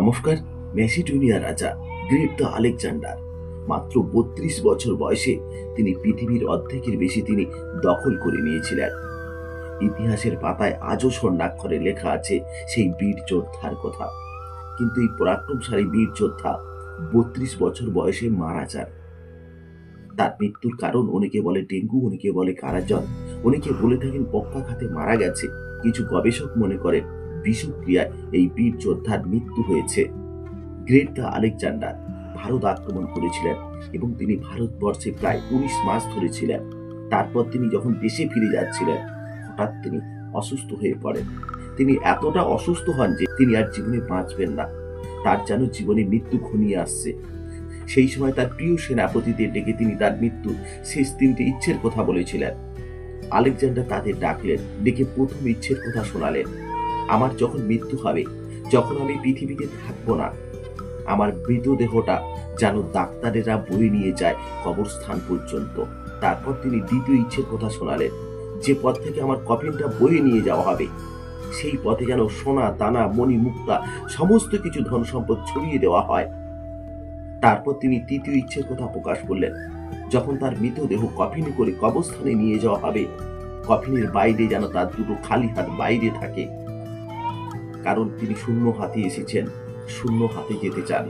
নমস্কার। ম্যাসিডোনিয়ার রাজা great the Alexander মাত্র ৩২ বছর বয়সে তিনি পৃথিবীর অর্ধেকের বেশি তিনি দখল করে নিয়েছিলেন। ইতিহাসের পাতায় আজও স্বর্ণাক্ষরে লেখা আছে সেই বীর যোদ্ধার কথা। কিন্তু এই পরাক্রমশালী বীর যোদ্ধা ৩২ বছর বয়সে মারা যান। তার মৃত্যুর কারণ অনেকে বলে ডেঙ্গু, অনেকে বলে কারাজ্বর, অনেকে বলে থাকেন পক্ষাঘাতে মারা গেছে। কিছু গবেষক মনে করেন বিষক্রিয়ায় এই বীর যোদ্ধার মৃত্যু হয়েছে। গ্রেট দ্য আলেকজান্ডার ভারত আক্রমণ করেছিলেন এবং তিনি ভারতবর্ষে প্রায় ১৯ মাস ধরেছিলেন। তারপর তিনি যখন দেশে ফিরে যাচ্ছিলেন, হঠাৎ তিনি অসুস্থ হয়ে পড়েন। তিনি এতটা অসুস্থ হন যে তিনি আর জীবনে বাঁচবেন না। তার যেন জীবনে মৃত্যু ঘনিয়ে আসছে। সেই সময় তার প্রিয় সেনাপতিদের ডেকে তিনি তার মৃত্যুর শেষ ৩টে ইচ্ছের কথা বলেছিলেন। আলেকজান্ডার তাদের ডাকলেন, ডেকে প্রথম ইচ্ছের কথা শোনালেন। আমার যখন মৃত্যু হবে, যখন আমি পৃথিবীতে থাকবো না, আমার মৃতদেহটা যেন ডাক্তারেরা বয়ে নিয়ে যায় কবরস্থান পর্যন্ত। তারপর তিনি দ্বিতীয় ইচ্ছের কথা শোনালেন, যে পথ থেকে আমার কফিনটা বয়ে নিয়ে যাওয়া হবে, সেই পথে যেন সোনা দানা মণি মুক্তা সমস্ত কিছু ধন সম্পদ ছড়িয়ে দেওয়া হয়। তারপর তিনি তৃতীয় ইচ্ছের কথা প্রকাশ করলেন, যখন তার মৃতদেহ কফিনে করে কবরস্থানে নিয়ে যাওয়া হবে, কফিনের বাইরে যেন তার দুটো খালি হাত বাইরে থাকে, কারণ তিনি শূন্য হাতে এসেছেন, শূন্য হাতে যেতে চান।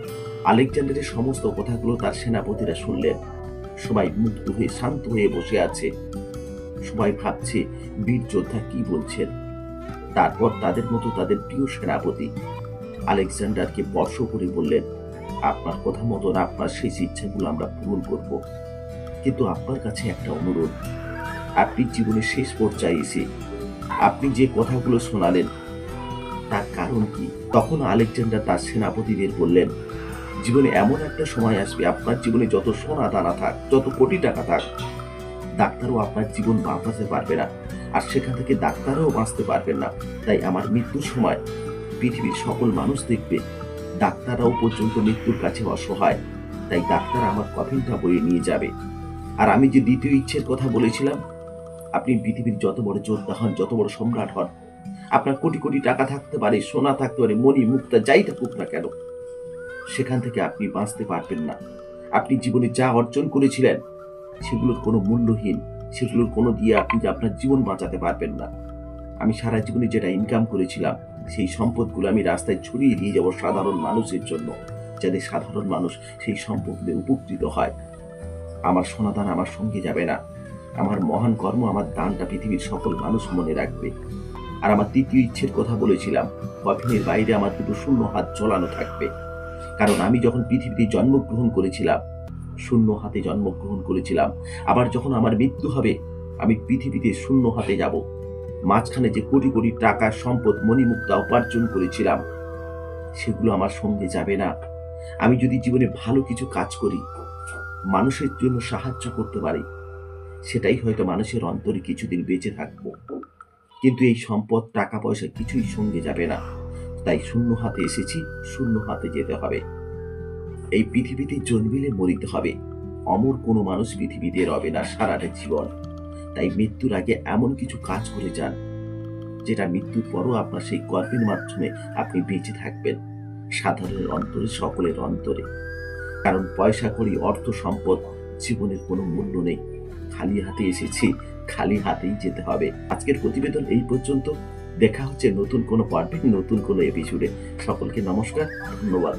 আলেকজান্ডারের সমস্ত কথাগুলো তার সেনাপতিরা শুনলেন। সবাই মুগ্ধ হয়ে শান্ত হয়ে বসে আছে। সবাই ভাবছে বীর যোদ্ধা কি বলছেন। তারপর তাদের মতো তাদের প্রিয় সেনাপতি আলেকজান্ডারকে স্পর্শ করে বললেন, আপনার কথা মতন আপনার শেষ ইচ্ছাগুলো আমরা পূরণ করব, কিন্তু আপনার কাছে একটা অনুরোধ। আপনি জীবনের শেষ পর্যায়ে এসে আপনি যে কথাগুলো শোনালেন তার কারণ কি? তখন আলেকজান্ডার তার সেনাপতিদের বললেন, জীবনে এমন একটা সময় আসবে, আপনার জীবনে যত সোনা দানা থাক, যত কোটি টাকা থাক, ডাক্তারও আপনার জীবন বাঁচাতে পারবে না, আর সেখান থেকে ডাক্তারও বাঁচতে পারবেন না। তাই আমার মৃত্যুর সময় পৃথিবীর সকল মানুষ দেখবে ডাক্তাররাও পর্যন্ত মৃত্যুর কাছে অসহায়। তাই ডাক্তার আমার কফিনটা বয়ে নিয়ে যাবে। আর আমি যে দ্বিতীয় ইচ্ছের কথা বলেছিলাম, আপনি পৃথিবীর যত বড় যোদ্ধা হন, যত বড় সম্রাট হন, আপনার কোটি কোটি টাকা থাকতে পারে, সোনা থাকতে পারে, মণি মুক্তা যাই থাকুক না কেন, সেখান থেকে আপনি বাঁচতে পারবেন না। আপনি জীবনে যা অর্জন করেছিলেন সেগুলোর কোনো মূল্যহীন, সেগুলোর কোনো দিয়ে আপনি যে আপনার জীবন বাঁচাতে পারবেন না। আমি সারা জীবনে যেটা ইনকাম করেছিলাম, সেই সম্পদগুলো আমি রাস্তায় ছড়িয়ে দিয়ে যাব সাধারণ মানুষের জন্য, যাতে সাধারণ মানুষ সেই সম্পদে উপকৃত হয়। আমার সোনাদান আমার সঙ্গে যাবে না। আমার মহান কর্ম, আমার দানটা পৃথিবীর সকল মানুষ মনে রাখবে। আর আমার তৃতীয় ইচ্ছের কথা বলেছিলাম, কফিনের বাইরে আমার দুটো শূন্য হাত ঝোলানো থাকবে, কারণ আমি যখন পৃথিবীতে জন্মগ্রহণ করেছিলাম, শূন্য হাতে জন্মগ্রহণ করেছিলাম। আবার যখন আমার মৃত্যু হবে, আমি পৃথিবীতে শূন্য হাতে যাব। মাঝখানে যে কোটি কোটি টাকা সম্পদ মণিমুক্তা উপার্জন করেছিলাম, সেগুলো আমার সঙ্গে যাবে না। আমি যদি জীবনে ভালো কিছু কাজ করি, মানুষের জন্য সাহায্য করতে পারি, সেটাই হয়তো মানুষের অন্তরে কিছুদিন বেঁচে থাকবো। কিন্তু এই সম্পদ টাকা পয়সা কিছুই সঙ্গে যাবে না। তাই শূন্য হাতে এসেছি, শূন্য হাতে যেতে হবে। এই পৃথিবীতে জন্মিলে মরিতে হবে। অমর কোনো মানুষ পৃথিবীতে রবে না সারাটা জীবন। তাই মৃত্যুর আগে এমন কিছু কাজ করে যান, যেটা মৃত্যুর পরও আপনার সেই কর্মের মাধ্যমে আপনি বেঁচে থাকবেন সাধারণের অন্তরে, সকলের অন্তরে। কারণ পয়সা কড়ি, অর্থ সম্পদ, জীবনের কোনো মূল্য নেই। খালি হাতে এসেছি, খালি হাতেই যেতে হবে। আজকের প্রতিবেদন এই পর্যন্ত। দেখা হচ্ছে নতুন কোনো পর্বে, নতুন কোনো এপিসোডে। সকলকে নমস্কার, ধন্যবাদ।